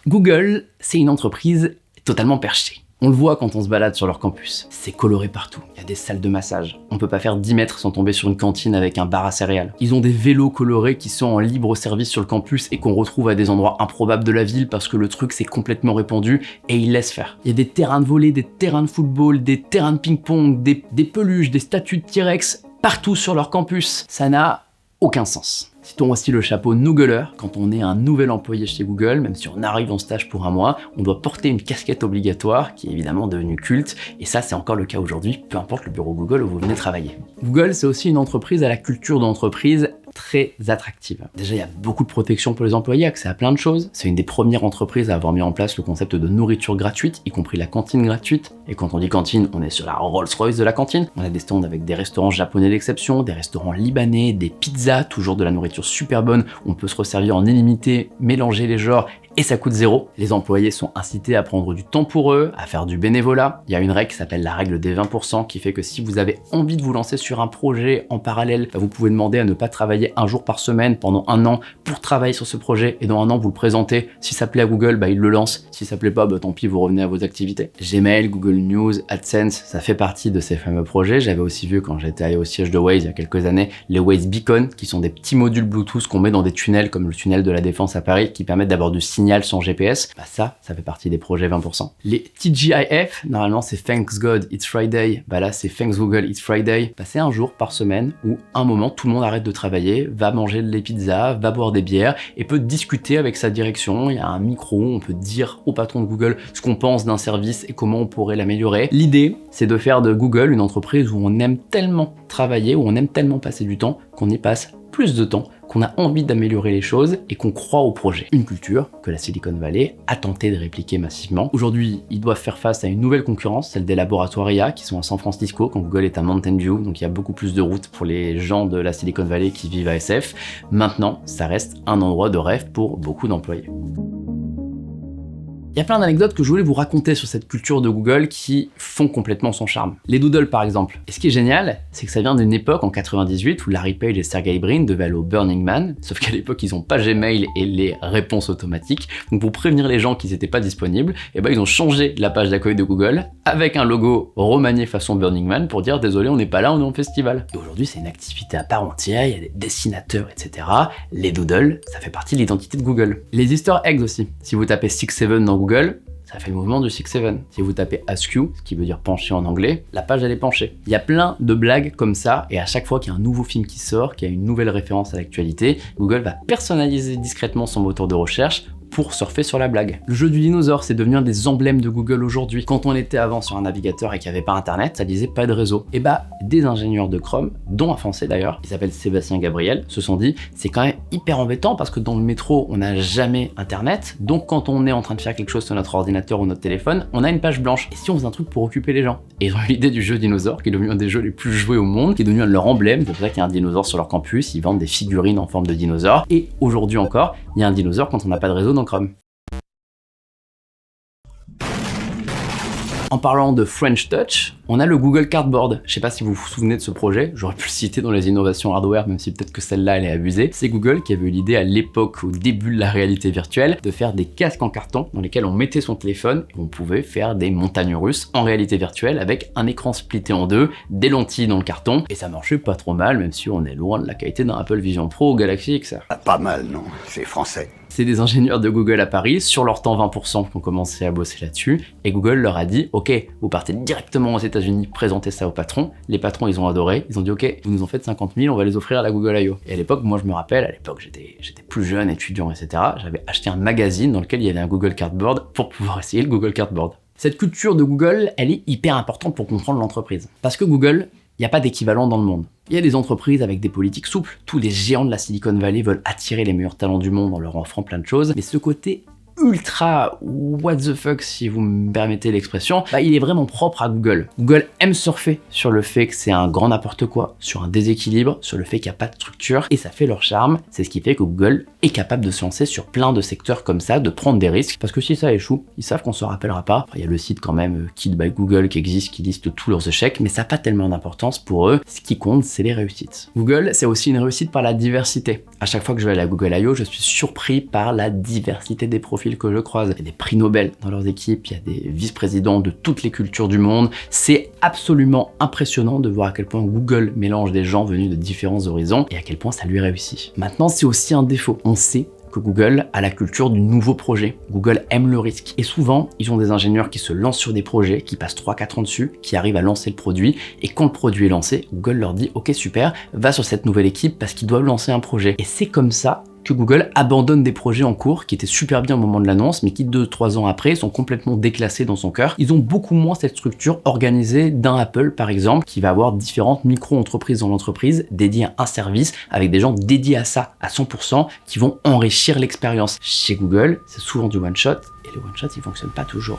Google, c'est une entreprise totalement perchée. On le voit quand on se balade sur leur campus. C'est coloré partout. Il y a des salles de massage. On peut pas faire 10 mètres sans tomber sur une cantine avec un bar à céréales. Ils ont des vélos colorés qui sont en libre service sur le campus et qu'on retrouve à des endroits improbables de la ville parce que le truc s'est complètement répandu et ils laissent faire. Il y a des terrains de volley, des terrains de football, des terrains de ping-pong, des peluches, des statues de T-Rex partout sur leur campus. Ça n'a aucun sens. Citons aussi le chapeau Noogler. Quand on est un nouvel employé chez Google, même si on arrive en stage pour un mois, on doit porter une casquette obligatoire qui est évidemment devenue culte. Et ça, c'est encore le cas aujourd'hui, peu importe le bureau Google où vous venez travailler. Google, c'est aussi une entreprise à la culture d'entreprise très attractive. Déjà, il y a beaucoup de protection pour les employés, accès à plein de choses. C'est une des premières entreprises à avoir mis en place le concept de nourriture gratuite, y compris la cantine gratuite. Et quand on dit cantine, on est sur la Rolls-Royce de la cantine. On a des stands avec des restaurants japonais d'exception, des restaurants libanais, des pizzas, toujours de la nourriture super bonne. On peut se resservir en illimité, mélanger les genres et ça coûte zéro. Les employés sont incités à prendre du temps pour eux, à faire du bénévolat. Il y a une règle qui s'appelle la règle des 20% qui fait que si vous avez envie de vous lancer sur un projet en parallèle, vous pouvez demander à ne pas travailler un jour par semaine pendant un an pour travailler sur ce projet et dans un an vous le présentez. Si ça plaît à Google, il le lance. Si ça plaît pas, tant pis, vous revenez à vos activités. Gmail, Google News, AdSense, ça fait partie de ces fameux projets. J'avais aussi vu quand j'étais allé au siège de Waze il y a quelques années, les Waze Beacon qui sont des petits modules Bluetooth qu'on met dans des tunnels comme le tunnel de la Défense à Paris qui permettent d'avoir du signal sans GPS. Ça fait partie des projets 20%. Les TGIF, normalement c'est Thanks God It's Friday, là c'est Thanks Google It's Friday. C'est un jour par semaine où un moment tout le monde arrête de travailler, va manger des pizzas, va boire des bières et peut discuter avec sa direction. Il y a un micro, on peut dire au patron de Google ce qu'on pense d'un service et comment on pourrait l'améliorer. L'idée, c'est de faire de Google une entreprise où on aime tellement travailler, où on aime tellement passer du temps qu'on y passe plus de temps, qu'on a envie d'améliorer les choses et qu'on croit au projet. Une culture que la Silicon Valley a tenté de répliquer massivement. Aujourd'hui, ils doivent faire face à une nouvelle concurrence, celle des laboratoires IA qui sont à San Francisco, quand Google est à Mountain View, donc il y a beaucoup plus de routes pour les gens de la Silicon Valley qui vivent à SF. Maintenant, ça reste un endroit de rêve pour beaucoup d'employés. Il y a plein d'anecdotes que je voulais vous raconter sur cette culture de Google qui font complètement son charme. Les doodles par exemple. Et ce qui est génial, c'est que ça vient d'une époque en 98 où Larry Page et Sergey Brin devaient aller au Burning Man, sauf qu'à l'époque ils n'ont pas Gmail et les réponses automatiques. Donc pour prévenir les gens qu'ils n'étaient pas disponibles, ils ont changé la page d'accueil de Google avec un logo remanié façon Burning Man pour dire désolé on n'est pas là, on est en festival. Et aujourd'hui c'est une activité à part entière, il y a des dessinateurs, etc. Les doodles, ça fait partie de l'identité de Google. Les Easter eggs aussi. Si vous tapez 6-7 dans Google, ça fait le mouvement du 6-7. Si vous tapez Askew, ce qui veut dire pencher en anglais, la page elle est penchée. Il y a plein de blagues comme ça, et à chaque fois qu'il y a un nouveau film qui sort, qu'il y a une nouvelle référence à l'actualité, Google va personnaliser discrètement son moteur de recherche pour surfer sur la blague. Le jeu du dinosaure, c'est devenu un des emblèmes de Google aujourd'hui. Quand on était avant sur un navigateur et qu'il n'y avait pas internet, ça disait pas de réseau. Et des ingénieurs de Chrome, dont un français d'ailleurs, il s'appelle Sébastien Gabriel, se sont dit c'est quand même hyper embêtant parce que dans le métro, on n'a jamais internet. Donc quand on est en train de faire quelque chose sur notre ordinateur ou notre téléphone, on a une page blanche. Et si on faisait un truc pour occuper les gens? Et ils ont eu l'idée du jeu dinosaure, qui est devenu un des jeux les plus joués au monde, qui est devenu un de leurs emblèmes. C'est pour ça qu'il y a un dinosaure sur leur campus, ils vendent des figurines en forme de dinosaure. Et aujourd'hui encore, il y a un dinosaure quand on n'a pas de réseau dans Chrome. En parlant de French Touch, on a le Google Cardboard. Je sais pas si vous vous souvenez de ce projet, j'aurais pu le citer dans les innovations hardware, même si peut-être que celle-là elle est abusée. C'est Google qui avait eu l'idée à l'époque, au début de la réalité virtuelle, de faire des casques en carton dans lesquels on mettait son téléphone et on pouvait faire des montagnes russes en réalité virtuelle avec un écran splitté en deux, des lentilles dans le carton, et ça marchait pas trop mal, même si on est loin de la qualité d'un Apple Vision Pro ou Galaxy XR. Pas mal, non? C'est français. C'est des ingénieurs de Google à Paris, sur leur temps 20%, qui ont commencé à bosser là-dessus, et Google leur a dit, ok, vous partez directement aux États-Unis, présentez ça au patron. Les patrons, ils ont adoré, ils ont dit, ok, vous nous en faites 50 000, on va les offrir à la Google I.O. Et à l'époque, moi je me rappelle, à l'époque j'étais plus jeune, étudiant, etc. J'avais acheté un magazine dans lequel il y avait un Google Cardboard pour pouvoir essayer le Google Cardboard. Cette culture de Google, elle est hyper importante pour comprendre l'entreprise. Parce que Google, il n'y a pas d'équivalent dans le monde. Il y a des entreprises avec des politiques souples. Tous les géants de la Silicon Valley veulent attirer les meilleurs talents du monde en leur offrant plein de choses. Mais ce côté ultra what the fuck, si vous me permettez l'expression, il est vraiment propre à Google. Google aime surfer sur le fait que c'est un grand n'importe quoi, sur un déséquilibre, sur le fait qu'il n'y a pas de structure, et ça fait leur charme. C'est ce qui fait que Google est capable de se lancer sur plein de secteurs comme ça, de prendre des risques, parce que si ça échoue, ils savent qu'on se rappellera pas. Il y a le site quand même Kill by Google qui existe, qui liste tous leurs échecs, mais ça n'a pas tellement d'importance pour eux. Ce qui compte, c'est les réussites. Google, c'est aussi une réussite par la diversité. À chaque fois que je vais à la Google I.O., je suis surpris par la diversité des profils profils que je croise. Il y a des prix Nobel dans leurs équipes, il y a des vice-présidents de toutes les cultures du monde. C'est absolument impressionnant de voir à quel point Google mélange des gens venus de différents horizons et à quel point ça lui réussit. Maintenant, c'est aussi un défaut. On sait que Google a la culture du nouveau projet. Google aime le risque. Et souvent, ils ont des ingénieurs qui se lancent sur des projets, qui passent 3-4 ans dessus, qui arrivent à lancer le produit. Et quand le produit est lancé, Google leur dit « Ok, super, va sur cette nouvelle équipe parce qu'ils doivent lancer un projet. » Et c'est comme ça que Google abandonne des projets en cours qui étaient super bien au moment de l'annonce, mais qui 2-3 ans après sont complètement déclassés dans son cœur. Ils ont beaucoup moins cette structure organisée d'un Apple, par exemple, qui va avoir différentes micro-entreprises dans l'entreprise dédiées à un service, avec des gens dédiés à ça, à 100%, qui vont enrichir l'expérience. Chez Google, c'est souvent du one-shot, et le one-shot, il fonctionne pas toujours.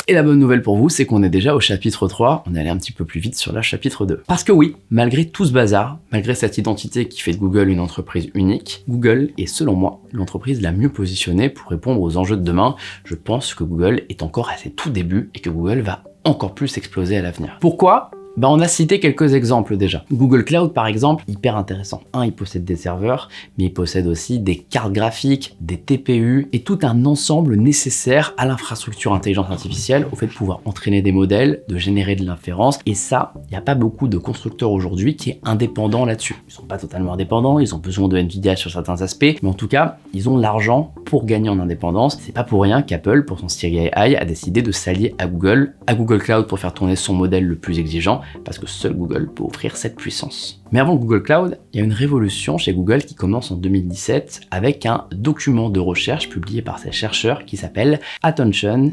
Et la bonne nouvelle pour vous, c'est qu'on est déjà au chapitre 3, on est allé un petit peu plus vite sur le chapitre 2. Parce que oui, malgré tout ce bazar, malgré cette identité qui fait de Google une entreprise unique, Google est selon moi l'entreprise la mieux positionnée pour répondre aux enjeux de demain. Je pense que Google est encore à ses tout débuts et que Google va encore plus exploser à l'avenir. Pourquoi ? On a cité quelques exemples déjà. Google Cloud par exemple, hyper intéressant. Il possède des serveurs, mais il possède aussi des cartes graphiques, des TPU et tout un ensemble nécessaire à l'infrastructure intelligence artificielle, au fait de pouvoir entraîner des modèles, de générer de l'inférence. Et ça, il n'y a pas beaucoup de constructeurs aujourd'hui qui est indépendant là-dessus. Ils sont pas totalement indépendants, ils ont besoin de Nvidia sur certains aspects, mais en tout cas, ils ont l'argent pour gagner en indépendance. C'est pas pour rien qu'Apple, pour son Siri AI, a décidé de s'allier à Google Cloud pour faire tourner son modèle le plus exigeant, parce que seul Google peut offrir cette puissance. Mais avant Google Cloud, il y a une révolution chez Google qui commence en 2017 avec un document de recherche publié par ces chercheurs qui s'appelle Attention.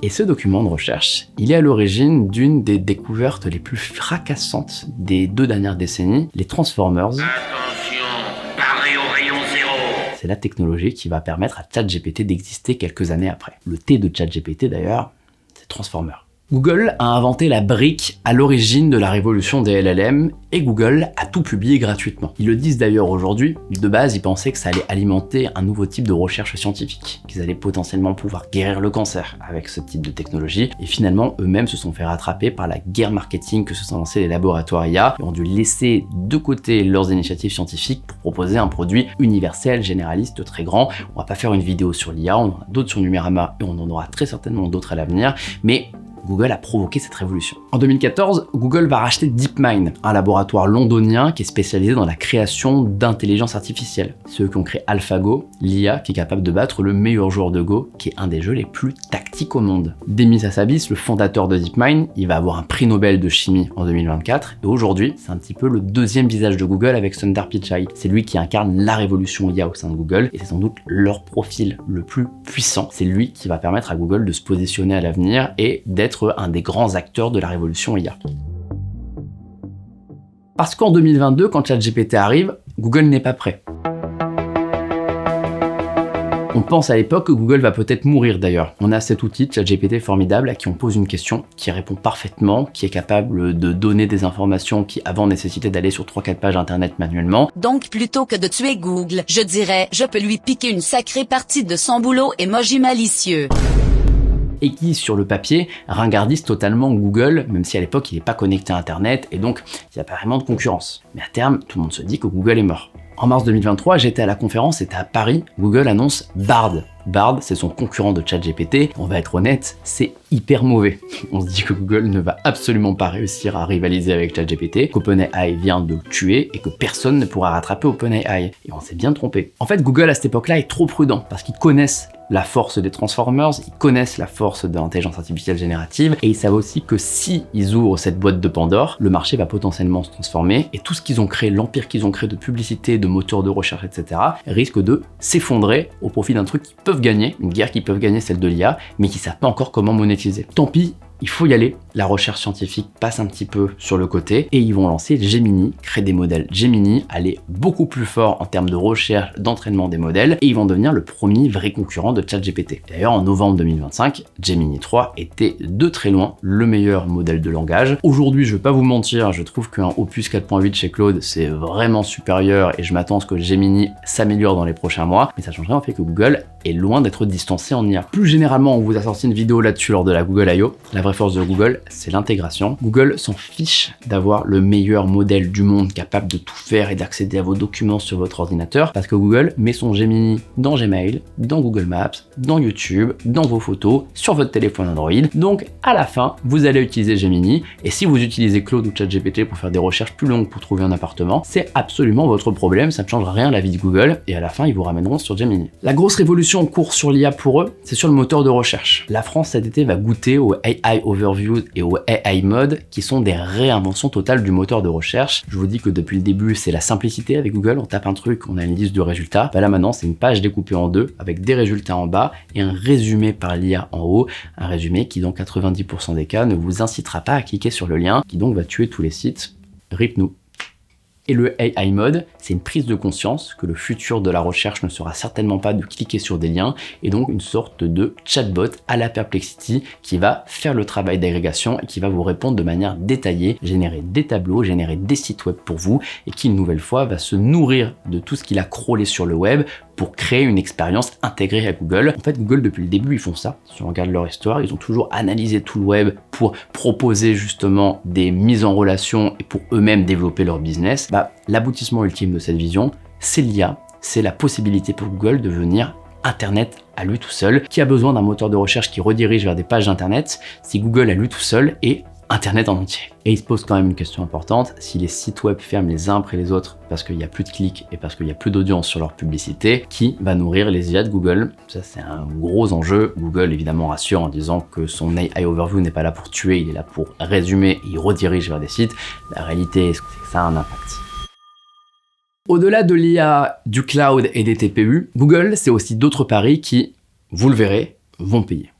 Et ce document de recherche, il est à l'origine d'une des découvertes les plus fracassantes des 2 dernières décennies, les Transformers. C'est la technologie qui va permettre à ChatGPT d'exister quelques années après. Le T de ChatGPT d'ailleurs, c'est Transformer. Google a inventé la brique à l'origine de la révolution des LLM et Google a tout publié gratuitement. Ils le disent d'ailleurs aujourd'hui, de base ils pensaient que ça allait alimenter un nouveau type de recherche scientifique, qu'ils allaient potentiellement pouvoir guérir le cancer avec ce type de technologie et finalement eux-mêmes se sont fait rattraper par la guerre marketing que se sont lancés les laboratoires IA et ont dû laisser de côté leurs initiatives scientifiques pour proposer un produit universel, généraliste, très grand. On va pas faire une vidéo sur l'IA, on en a d'autres sur Numérama et on en aura très certainement d'autres à l'avenir, mais Google a provoqué cette révolution. En 2014, Google va racheter DeepMind, un laboratoire londonien qui est spécialisé dans la création d'intelligence artificielle. Ceux qui ont créé AlphaGo, l'IA qui est capable de battre le meilleur joueur de Go, qui est un des jeux les plus tactiques au monde. Demis Hassabis, le fondateur de DeepMind, il va avoir un prix Nobel de chimie en 2024, et aujourd'hui, c'est un petit peu le deuxième visage de Google avec Sundar Pichai. C'est lui qui incarne la révolution IA au sein de Google, et c'est sans doute leur profil le plus puissant. C'est lui qui va permettre à Google de se positionner à l'avenir et d'être un des grands acteurs de la révolution IA. Parce qu'en 2022, quand ChatGPT arrive, Google n'est pas prêt. On pense à l'époque que Google va peut-être mourir d'ailleurs. On a cet outil, ChatGPT formidable, à qui on pose une question, qui répond parfaitement, qui est capable de donner des informations qui avant nécessitaient d'aller sur 3-4 pages internet manuellement. Donc plutôt que de tuer Google, je dirais, je peux lui piquer une sacrée partie de son boulot emoji malicieux. Et qui, sur le papier, ringardise totalement Google, même si à l'époque il n'est pas connecté à Internet, et donc il n'y a pas vraiment de concurrence. Mais à terme, tout le monde se dit que Google est mort. En mars 2023, j'étais à la conférence, c'était à Paris, Google annonce Bard. Bard, c'est son concurrent de ChatGPT. On va être honnête, c'est hyper mauvais. On se dit que Google ne va absolument pas réussir à rivaliser avec ChatGPT, qu'OpenAI vient de le tuer et que personne ne pourra rattraper OpenAI. Et on s'est bien trompé. En fait, Google à cette époque-là est trop prudent parce qu'ils connaissent la force des Transformers, ils connaissent la force de l'intelligence artificielle générative et ils savent aussi que si ils ouvrent cette boîte de Pandore, le marché va potentiellement se transformer et tout ce qu'ils ont créé, l'empire qu'ils ont créé de publicité, de moteurs de recherche, etc., risque de s'effondrer au profit d'un truc qu'ils peuvent gagner, une guerre qu'ils peuvent gagner, celle de l'IA, mais qui ne savent pas encore comment monétiser. Tant pis, il faut y aller. La recherche scientifique passe un petit peu sur le côté et ils vont lancer Gemini, créer des modèles Gemini, aller beaucoup plus fort en termes de recherche, d'entraînement des modèles et ils vont devenir le premier vrai concurrent de ChatGPT. D'ailleurs, en novembre 2025, Gemini 3 était de très loin le meilleur modèle de langage. Aujourd'hui, je vais pas vous mentir, je trouve qu'un Opus 4.8 chez Claude, c'est vraiment supérieur et je m'attends à ce que Gemini s'améliore dans les prochains mois, mais ça changerait en fait que Google est loin d'être distancé en IA. Plus généralement, on vous a sorti une vidéo là-dessus lors de la Google I.O. La vraie force de Google, c'est l'intégration. Google s'en fiche d'avoir le meilleur modèle du monde capable de tout faire et d'accéder à vos documents sur votre ordinateur, parce que Google met son Gemini dans Gmail, dans Google Maps, dans YouTube, dans vos photos, sur votre téléphone Android. Donc à la fin, vous allez utiliser Gemini, et si vous utilisez Claude ou ChatGPT pour faire des recherches plus longues pour trouver un appartement, c'est absolument votre problème, ça ne changera rien à la vie de Google, et à la fin, ils vous ramèneront sur Gemini. La grosse révolution en cours sur l'IA pour eux, c'est sur le moteur de recherche. La France cet été va goûter au AI Overview et au AI Mode, qui sont des réinventions totales du moteur de recherche. Je vous dis que depuis le début, c'est la simplicité avec Google, on tape un truc, on a une liste de résultats. Là maintenant, c'est une page découpée en deux, avec des résultats en bas et un résumé par l'IA en haut, un résumé qui dans 90% des cas ne vous incitera pas à cliquer sur le lien, qui donc va tuer tous les sites. RIP nous. Et le AI Mode, c'est une prise de conscience que le futur de la recherche ne sera certainement pas de cliquer sur des liens, et donc une sorte de chatbot à la Perplexity qui va faire le travail d'agrégation et qui va vous répondre de manière détaillée, générer des tableaux, générer des sites web pour vous, et qui une nouvelle fois va se nourrir de tout ce qu'il a crawlé sur le web pour créer une expérience intégrée à Google. En fait, Google, depuis le début, ils font ça. Si on regarde leur histoire, ils ont toujours analysé tout le web pour proposer justement des mises en relation et pour eux-mêmes développer leur business. L'aboutissement ultime de cette vision, c'est l'IA, c'est la possibilité pour Google de devenir Internet à lui tout seul. Qui a besoin d'un moteur de recherche qui redirige vers des pages d'Internet? C'est Google à lui tout seul et Internet en entier. Et il se pose quand même une question importante, si les sites web ferment les uns après les autres parce qu'il n'y a plus de clics et parce qu'il n'y a plus d'audience sur leur publicité, qui va nourrir les IA de Google? Ça, c'est un gros enjeu. Google évidemment rassure en disant que son AI Overview n'est pas là pour tuer, il est là pour résumer et il redirige vers des sites. La réalité, c'est que ça a un impact. Au-delà de l'IA, du cloud et des TPU, Google, c'est aussi d'autres paris qui, vous le verrez, vont payer.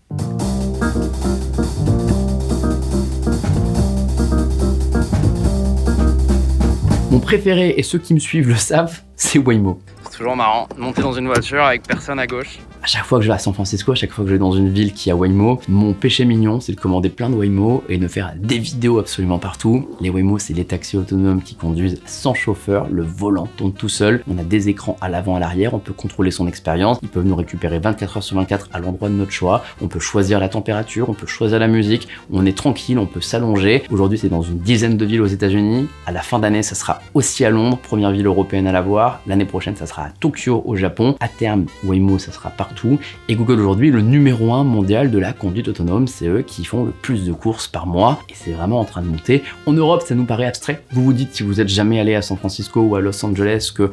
Mon préféré, et ceux qui me suivent le savent, c'est Waymo. C'est toujours marrant, monter dans une voiture avec personne à gauche. À chaque fois que je vais à San Francisco, à chaque fois que je vais dans une ville qui a Waymo, mon péché mignon, c'est de commander plein de Waymo et de faire des vidéos absolument partout. Les Waymo, c'est les taxis autonomes qui conduisent sans chauffeur, le volant tourne tout seul, on a des écrans à l'avant, à l'arrière, on peut contrôler son expérience, ils peuvent nous récupérer 24 heures sur 24 à l'endroit de notre choix, on peut choisir la température, on peut choisir la musique, on est tranquille, on peut s'allonger. Aujourd'hui, c'est dans une dizaine de villes aux États-Unis. À la fin d'année, ça sera aussi à Londres, première ville européenne à l'avoir. L'année prochaine, ça sera à Tokyo au Japon. À terme, Waymo, ça sera partout. Et Google aujourd'hui, le numéro 1 mondial de la conduite autonome, c'est eux qui font le plus de courses par mois et c'est vraiment en train de monter. En Europe, ça nous paraît abstrait. Vous vous dites, si vous êtes jamais allé à San Francisco ou à Los Angeles, que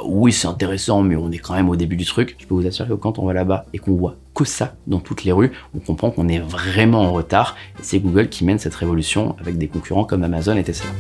oui, c'est intéressant, mais on est quand même au début du truc. Je peux vous assurer que quand on va là-bas et qu'on voit que ça dans toutes les rues, on comprend qu'on est vraiment en retard. Et c'est Google qui mène cette révolution avec des concurrents comme Amazon et Tesla.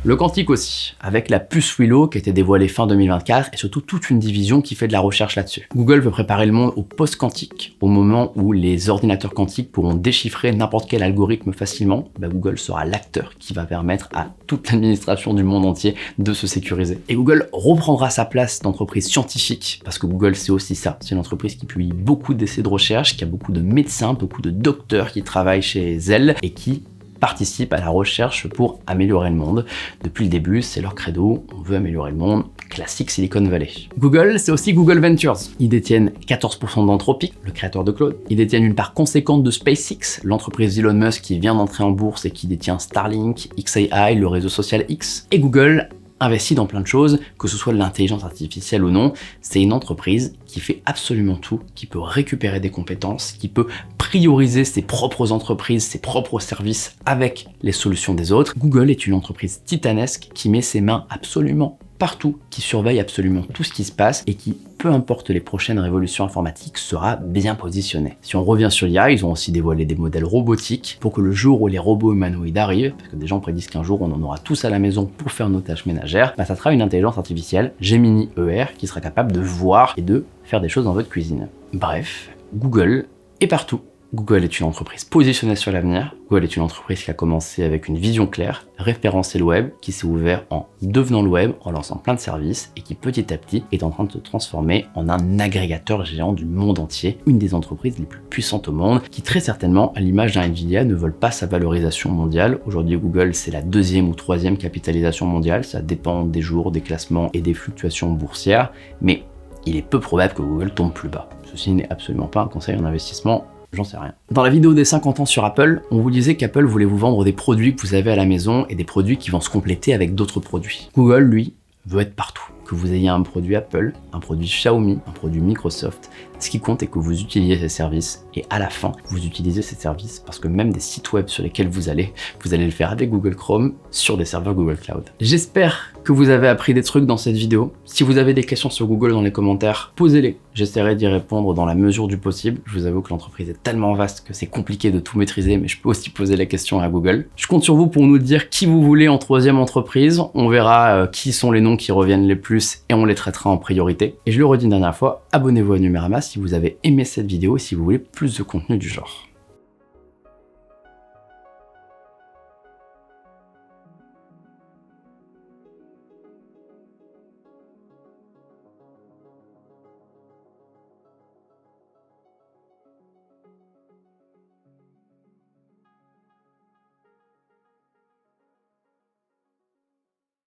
Le quantique aussi, avec la puce Willow qui a été dévoilée fin 2024 et surtout toute une division qui fait de la recherche là-dessus. Google veut préparer le monde au post-quantique, au moment où les ordinateurs quantiques pourront déchiffrer n'importe quel algorithme facilement. Google sera l'acteur qui va permettre à toute l'administration du monde entier de se sécuriser. Et Google reprendra sa place d'entreprise scientifique, parce que Google c'est aussi ça, c'est une entreprise qui publie beaucoup d'essais de recherche, qui a beaucoup de médecins, beaucoup de docteurs qui travaillent chez elle et qui participent à la recherche pour améliorer le monde. Depuis le début, c'est leur credo, on veut améliorer le monde, classique Silicon Valley. Google, c'est aussi Google Ventures. Ils détiennent 14% d'Anthropic, le créateur de Claude. Ils détiennent une part conséquente de SpaceX, l'entreprise d'Elon Musk qui vient d'entrer en bourse et qui détient Starlink, XAI, le réseau social X. Et Google investit dans plein de choses, que ce soit de l'intelligence artificielle ou non. C'est une entreprise qui fait absolument tout, qui peut récupérer des compétences, qui peut prioriser ses propres entreprises, ses propres services avec les solutions des autres. Google est une entreprise titanesque qui met ses mains absolument partout, qui surveille absolument tout ce qui se passe et qui, peu importe les prochaines révolutions informatiques, sera bien positionné. Si on revient sur l'IA, ils ont aussi dévoilé des modèles robotiques pour que le jour où les robots humanoïdes arrivent, parce que des gens prédisent qu'un jour on en aura tous à la maison pour faire nos tâches ménagères, ça sera une intelligence artificielle, Gemini ER, qui sera capable de voir et de faire des choses dans votre cuisine. Bref, Google est partout. Google est une entreprise positionnée sur l'avenir. Google est une entreprise qui a commencé avec une vision claire, référencer le web, qui s'est ouvert en devenant le web, en lançant plein de services et qui petit à petit est en train de se transformer en un agrégateur géant du monde entier. Une des entreprises les plus puissantes au monde, qui très certainement, à l'image d'un Nvidia, ne veulent pas sa valorisation mondiale. Aujourd'hui, Google, c'est la 2e ou 3e capitalisation mondiale. Ça dépend des jours, des classements et des fluctuations boursières. Mais il est peu probable que Google tombe plus bas. Ceci n'est absolument pas un conseil en investissement. J'en sais rien. Dans la vidéo des 50 ans sur Apple, on vous disait qu'Apple voulait vous vendre des produits que vous avez à la maison et des produits qui vont se compléter avec d'autres produits. Google, lui, veut être partout. Que vous ayez un produit Apple, un produit Xiaomi, un produit Microsoft, ce qui compte est que vous utilisiez ces services et à la fin, vous utilisez ces services parce que même des sites web sur lesquels vous allez le faire avec Google Chrome sur des serveurs Google Cloud. J'espère que vous avez appris des trucs dans cette vidéo. Si vous avez des questions sur Google dans les commentaires, posez-les. J'essaierai d'y répondre dans la mesure du possible. Je vous avoue que l'entreprise est tellement vaste que c'est compliqué de tout maîtriser, mais je peux aussi poser la question à Google. Je compte sur vous pour nous dire qui vous voulez en troisième entreprise. On verra qui sont les noms qui reviennent les plus et on les traitera en priorité. Et je le redis une dernière fois, abonnez-vous à Numérama si vous avez aimé cette vidéo et si vous voulez plus de contenu du genre.